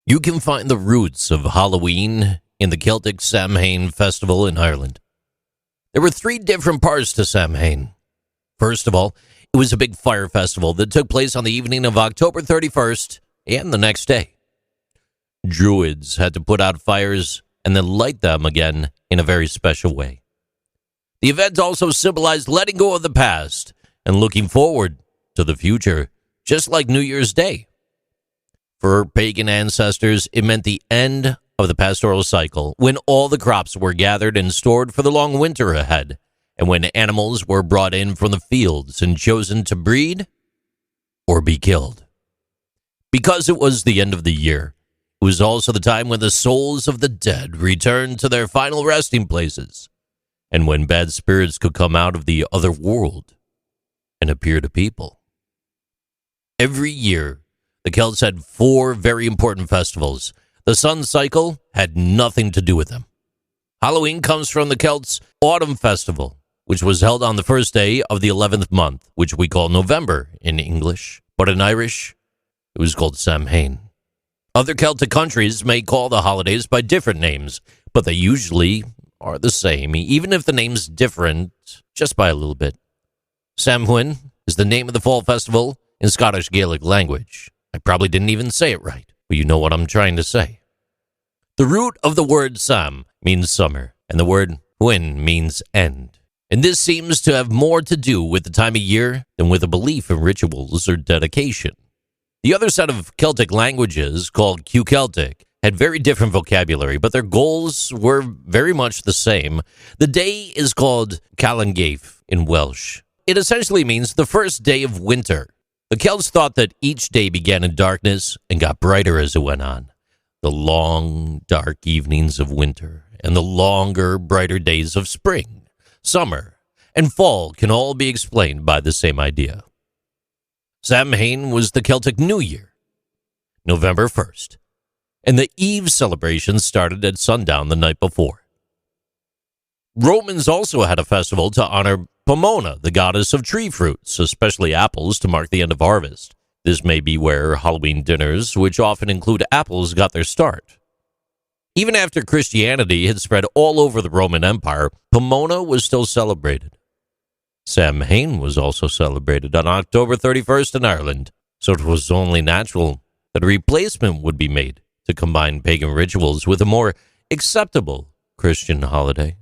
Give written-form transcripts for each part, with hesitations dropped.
You can find the roots of Halloween in the Celtic Samhain festival in Ireland. There were 3 different parts to Samhain. First of all, it was a big fire festival that took place on the evening of October 31st and the next day. Druids had to put out fires and then light them again in a very special way. The event also symbolized letting go of the past and looking forward to the future, just like New Year's Day. For pagan ancestors, it meant the end of the pastoral cycle, when all the crops were gathered and stored for the long winter ahead, and when animals were brought in from the fields and chosen to breed or be killed. Because it was the end of the year, it was also the time when the souls of the dead returned to their final resting places, and when bad spirits could come out of the other world and appear to people. Every year, the Celts had 4 very important festivals. The sun cycle had nothing to do with them. Halloween comes from the Celts' autumn festival, which was held on the first day of the 11th month, which we call November in English, but in Irish, it was called Samhain. Other Celtic countries may call the holidays by different names, but they usually are the same, even if the name's different just by a little bit. Samhuinn is the name of the fall festival in Scottish Gaelic language. I probably didn't even say it right, but you know what I'm trying to say. The root of the word Sam means summer, and the word Huin means end. And this seems to have more to do with the time of year than with a belief in rituals or dedication. The other set of Celtic languages, called Celtic, had very different vocabulary, but their goals were very much the same. The day is called Calangath in Welsh. It essentially means the first day of winter. The Celts thought that each day began in darkness and got brighter as it went on. The long, dark evenings of winter and the longer, brighter days of spring, summer, and fall can all be explained by the same idea. Samhain was the Celtic New Year, November 1st, and the Eve celebration started at sundown the night before. Romans also had a festival to honor Pomona, the goddess of tree fruits, especially apples, to mark the end of harvest. This may be where Halloween dinners, which often include apples, got their start. Even after Christianity had spread all over the Roman Empire, Pomona was still celebrated. Samhain was also celebrated on October 31st in Ireland, so it was only natural that a replacement would be made to combine pagan rituals with a more acceptable Christian holiday.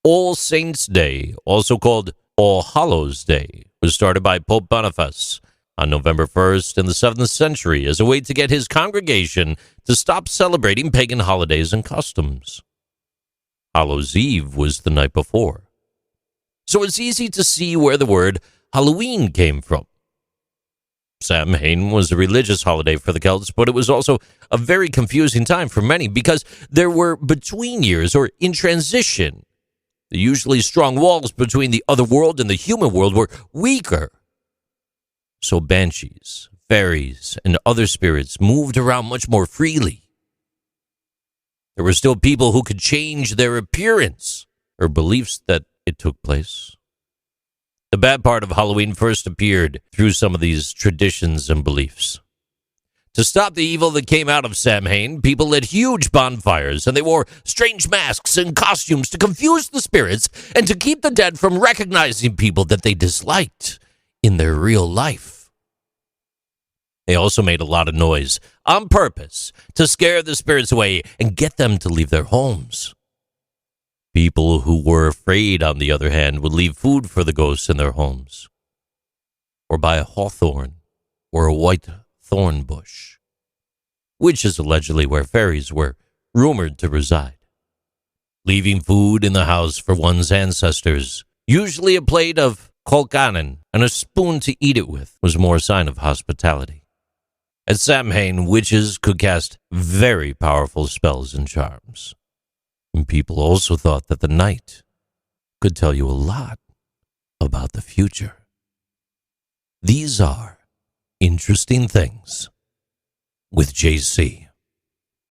All Saints' Day, also called All Hallows' Day, was started by Pope Boniface on November 1st in the 7th century as a way to get his congregation to stop celebrating pagan holidays and customs. Hallows Eve was the night before. So it's easy to see where the word Halloween came from. Samhain was a religious holiday for the Celts, but it was also a very confusing time for many because there were between years or in transition. The usually strong walls between the other world and the human world were weaker. So banshees, fairies, and other spirits moved around much more freely. There were still people who could change their appearance or beliefs that it took place. The bad part of Halloween first appeared through some of these traditions and beliefs. To stop the evil that came out of Samhain, people lit huge bonfires, and they wore strange masks and costumes to confuse the spirits and to keep the dead from recognizing people that they disliked in their real life. They also made a lot of noise on purpose to scare the spirits away and get them to leave their homes. People who were afraid, on the other hand, would leave food for the ghosts in their homes, or buy a hawthorn or a white thorn bush, which is allegedly where fairies were rumored to reside. Leaving food in the house for one's ancestors, usually a plate of colcannon and a spoon to eat it with, was more a sign of hospitality. At Samhain, witches could cast very powerful spells and charms. And people also thought that the night could tell you a lot about the future. These are Interesting Things with JC.